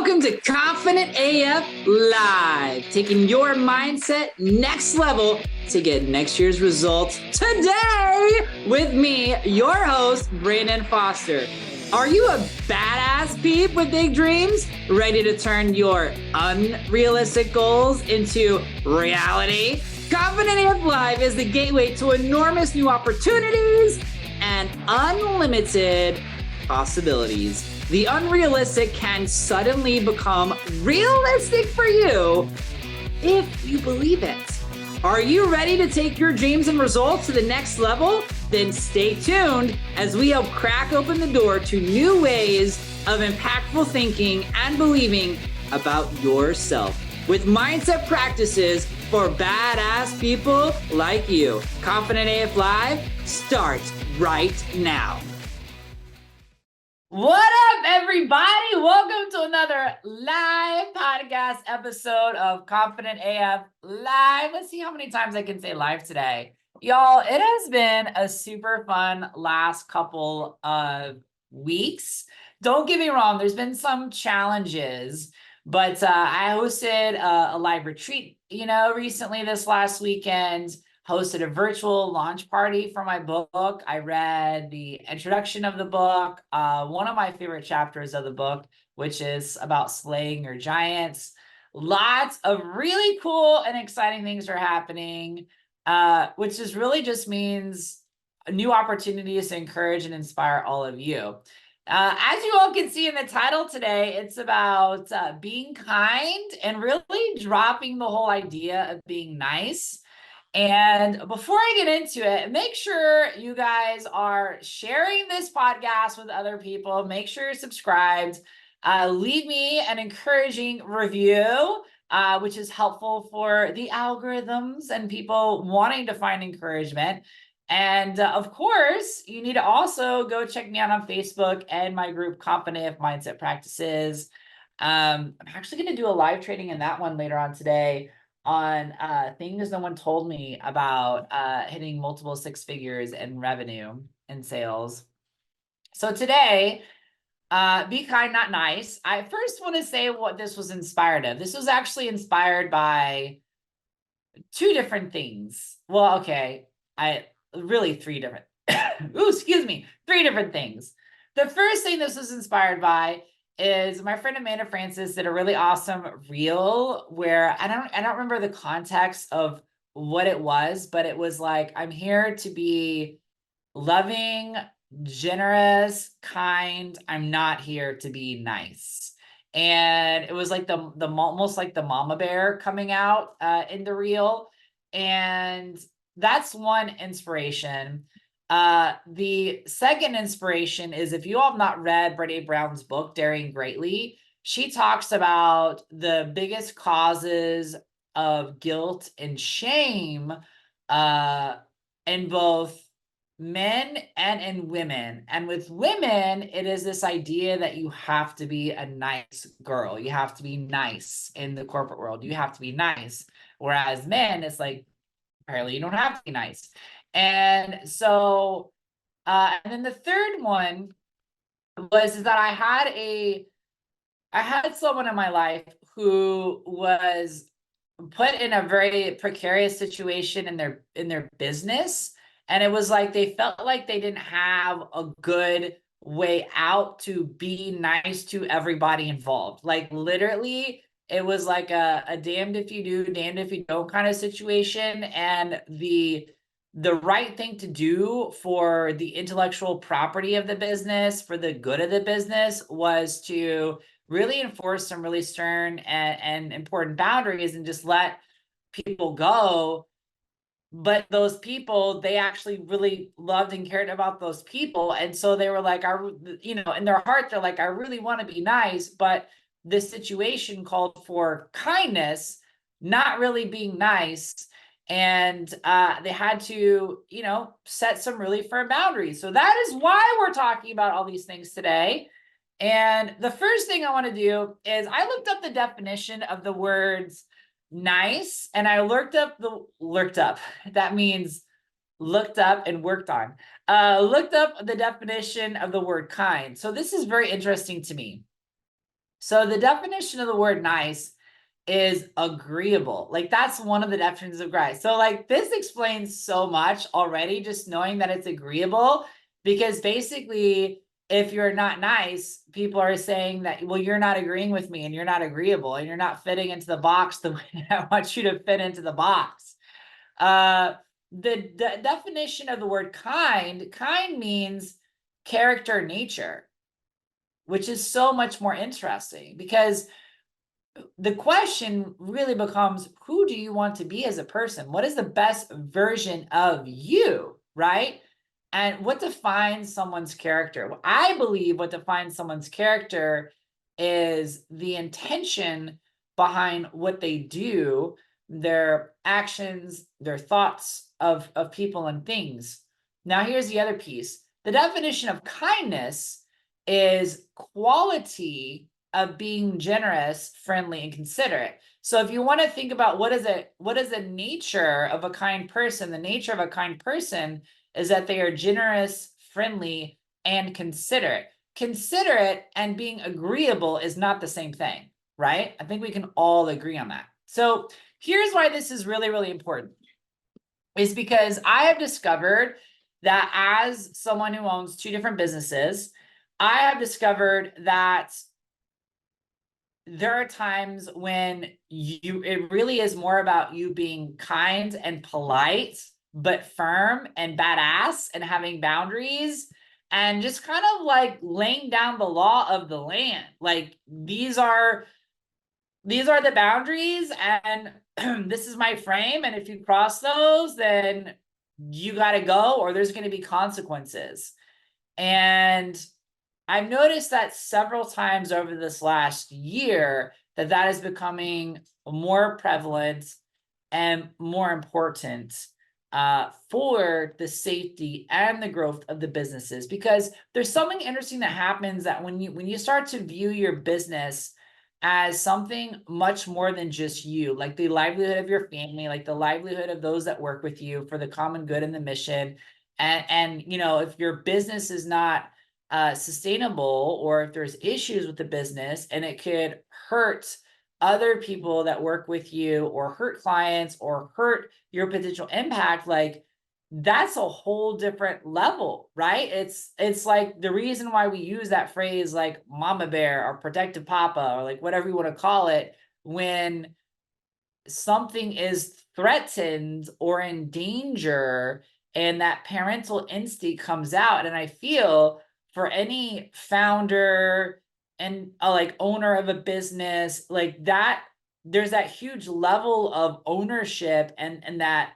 Welcome to Confident AF Live, taking your mindset next level to get next year's results today with me, your host, Brandon Foster. Are you a badass peep with big dreams, ready to turn your unrealistic goals into reality? Confident AF Live is the gateway to enormous new opportunities and unlimited possibilities. The unrealistic can suddenly become realistic for you if you believe it. Are you ready to take your dreams and results to the next level? Then stay tuned as we help crack open the door to new ways of impactful thinking and believing about yourself with mindset practices for badass people like you. Confident AF Live starts right now. What up, everybody? Welcome to another live podcast episode of Confident AF Live. Let's see how many times I can say live today. Y'all, it has been a super fun last couple of weeks. Don't get me wrong, there's been some challenges, but I hosted a live retreat, recently this last weekend. Hosted a virtual launch party for my book. I read the introduction of the book, one of my favorite chapters of the book, which is about slaying your giants. Lots of really cool and exciting things are happening, which is really just means new opportunities to encourage and inspire all of you. As you all can see in the title today, it's about being kind and really dropping the whole idea of being nice. And before I get into it, make sure you guys are sharing this podcast with other people. Make sure you're subscribed. Leave me an encouraging review, which is helpful for the algorithms and people wanting to find encouragement. And of course, you need to also go check me out on Facebook and my group, Confident AF Mindset Practices. I'm actually going to do a live training in that one later on today on things no one told me about hitting multiple six figures in revenue and sales. So today, be kind, not nice. I first want to say what this was inspired of. This was actually inspired by two different things. Well, okay, three different, three different things. The first thing this was inspired by is my friend Amanda Francis did a really awesome reel where I don't remember the context of what it was, but it was like, I'm here to be loving, generous, kind. I'm not here to be nice. And it was like the almost like the mama bear coming out in the reel. And that's one inspiration. The second inspiration is, if you all have not read Brené Brown's book, Daring Greatly, she talks about the biggest causes of guilt and shame in both men and in women. And with women, it is this idea that you have to be a nice girl. You have to be nice in the corporate world. You have to be nice. Whereas men, it's like, apparently you don't have to be nice. And so, and then the third one was that I had someone in my life who was put in a very precarious situation in their business. And it was like, they felt like they didn't have a good way out to be nice to everybody involved. Like literally, it was like a damned if you do, damned if you don't kind of situation. And the right thing to do for the intellectual property of the business, for the good of the business, was to really enforce some really stern and important boundaries and just let people go. But those people, they actually really loved and cared about those people. And so they were like, in their heart, they're like, I really want to be nice, but this situation called for kindness, not really being nice. And they had to, set some really firm boundaries. So that is why we're talking about all these things today. And the first thing I want to do is I looked up the definition of the words nice, and I looked up, that means looked up and worked on. Looked up the definition of the word kind. So this is very interesting to me. So the definition of the word nice is agreeable. Like that's one of the definitions of nice. So like this explains so much already, just knowing that it's agreeable, because basically if you're not nice, people are saying that, well, you're not agreeing with me and you're not agreeable and you're not fitting into the box the way I want you to fit into the box. The definition of the word kind means character, nature, which is so much more interesting, because the question really becomes, who do you want to be as a person? What is the best version of you, right? And what defines someone's character? I believe what defines someone's character is the intention behind what they do, their actions, their thoughts of people and things. Now, here's the other piece. The definition of kindness is quality of being generous, friendly, and considerate. So if you want to think about what is the nature of a kind person, the nature of a kind person is that they are generous, friendly, and considerate. Considerate and being agreeable is not the same thing, right? I think we can all agree on that. So here's why this is really, really important, is because I have discovered that as someone who owns two different businesses, I have discovered that there are times when it really is more about you being kind and polite, but firm and badass and having boundaries and just kind of like laying down the law of the land. Like these are the boundaries, and this is my frame. And if you cross those, then you got to go, or there's going to be consequences. And I've noticed that several times over this last year that is becoming more prevalent and more important for the safety and the growth of the businesses, because there's something interesting that happens that when you start to view your business as something much more than just you, like the livelihood of your family, like the livelihood of those that work with you for the common good and the mission. And you know, if your business is not sustainable, or if there's issues with the business and it could hurt other people that work with you, or hurt clients, or hurt your potential impact, like that's a whole different level, right? It's like the reason why we use that phrase like mama bear or protective papa, or like whatever you want to call it, when something is threatened or in danger and that parental instinct comes out. And I feel for any founder and like owner of a business like that, there's that huge level of ownership and that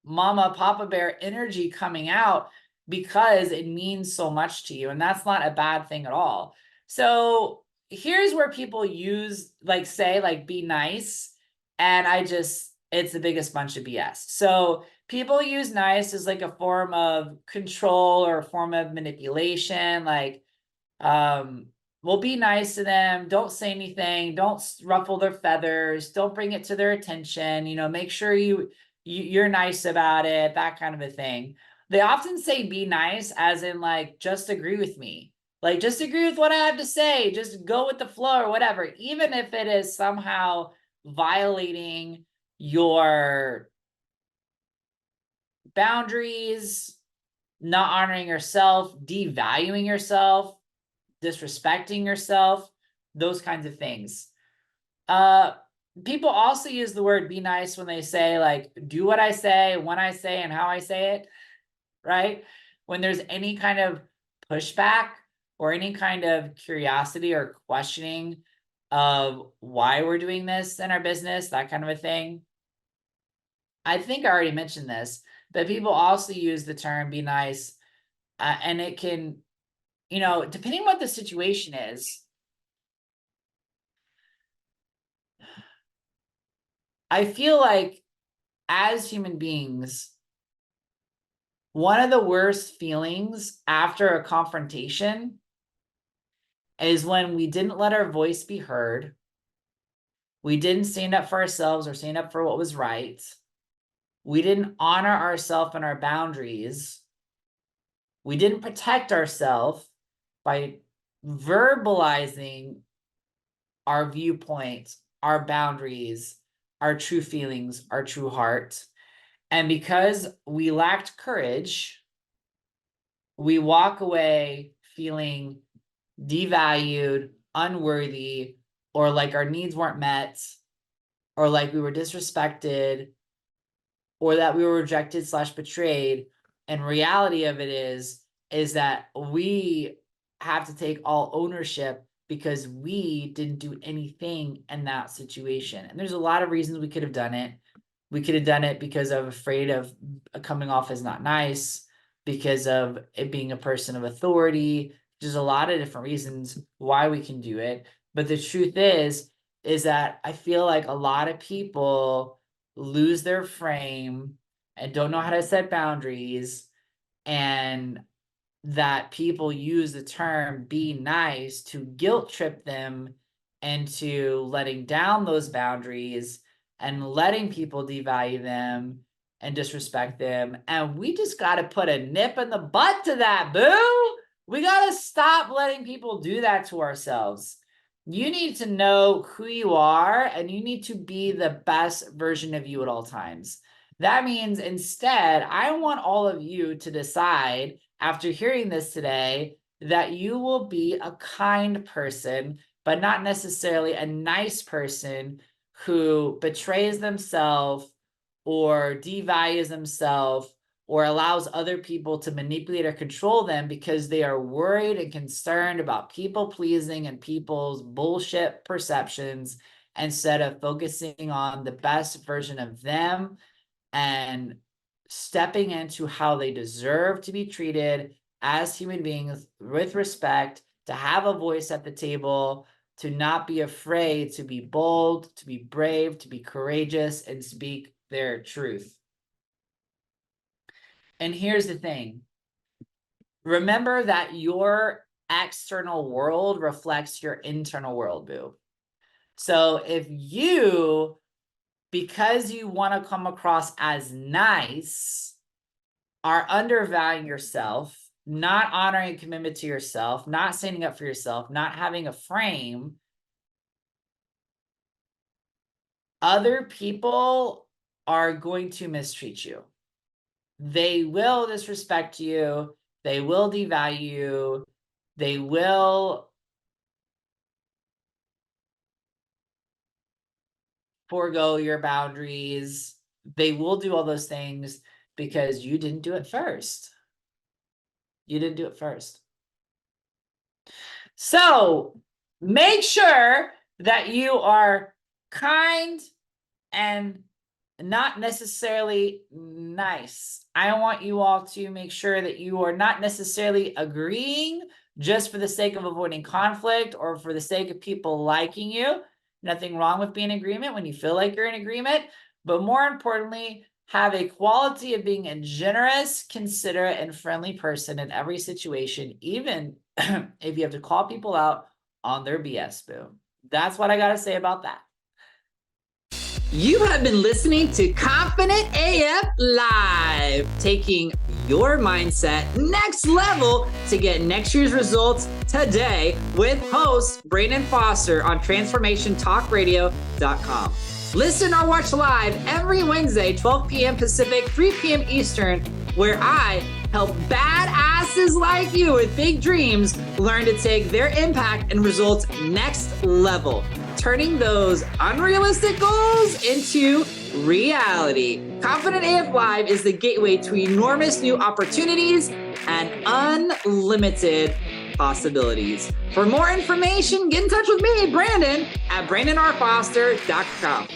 mama papa bear energy coming out, because it means so much to you, and that's not a bad thing at all. So here's where people use like say like be nice, and it's the biggest bunch of BS. So people use nice as like a form of control or a form of manipulation, like well, be nice to them, don't say anything, don't ruffle their feathers, don't bring it to their attention, you know, make sure you're nice about it, that kind of a thing. They often say be nice as in like just agree with me, like just agree with what I have to say, just go with the flow or whatever, even if it is somehow violating your boundaries, not honoring yourself, devaluing yourself, disrespecting yourself, those kinds of things. People also use the word be nice when they say like do what I say, when I say, and how I say it, right? When there's any kind of pushback or any kind of curiosity or questioning of why we're doing this in our business, that kind of a thing. I think I already mentioned this, but people also use the term be nice, and it can, you know, depending what the situation is, I feel like as human beings, one of the worst feelings after a confrontation is when we didn't let our voice be heard. We didn't stand up for ourselves or stand up for what was right. We didn't honor ourselves and our boundaries. We didn't protect ourselves by verbalizing our viewpoints, our boundaries, our true feelings, our true heart. And because we lacked courage, we walk away feeling devalued, unworthy, or like our needs weren't met, or like we were disrespected, or that we were rejected / betrayed. And reality of it is that we have to take all ownership because we didn't do anything in that situation. And there's a lot of reasons we could have done it. We could have done it because of afraid of coming off as not nice, because of it being a person of authority. There's a lot of different reasons why we can do it. But the truth is that I feel like a lot of people lose their frame and don't know how to set boundaries, and that people use the term be nice to guilt trip them into letting down those boundaries and letting people devalue them and disrespect them. And we just got to put a nip in the butt to that, boo. We got to stop letting people do that to ourselves. You need to know who you are, and you need to be the best version of you at all times. That means instead, I want all of you to decide after hearing this today that you will be a kind person, but not necessarily a nice person who betrays themselves or devalues themselves or allows other people to manipulate or control them because they are worried and concerned about people pleasing and people's bullshit perceptions, instead of focusing on the best version of them and stepping into how they deserve to be treated as human beings with respect, to have a voice at the table, to not be afraid, to be bold, to be brave, to be courageous, and speak their truth. And here's the thing. Remember that your external world reflects your internal world, boo. So if you, because you want to come across as nice, are undervaluing yourself, not honoring a commitment to yourself, not standing up for yourself, not having a frame, other people are going to mistreat you. They will disrespect you. They will devalue you. They will forego your boundaries. They will do all those things because you didn't do it first. You didn't do it first. So make sure that you are kind and not necessarily nice. I want you all to make sure that you are not necessarily agreeing just for the sake of avoiding conflict or for the sake of people liking you. Nothing wrong with being in agreement when you feel like you're in agreement, but more importantly, have a quality of being a generous, considerate, and friendly person in every situation, even if you have to call people out on their BS, boo. That's what I got to say about that. You have been listening to Confident AF Live, taking your mindset next level to get next year's results today with host Brandon Foster on transformationtalkradio.com. Listen or watch live every Wednesday, 12 p.m. Pacific, 3 p.m. Eastern, where I help badasses like you with big dreams learn to take their impact and results next level, turning those unrealistic goals into reality. Confident AF Live is the gateway to enormous new opportunities and unlimited possibilities. For more information, get in touch with me, Brandon, at brandonrfoster.com.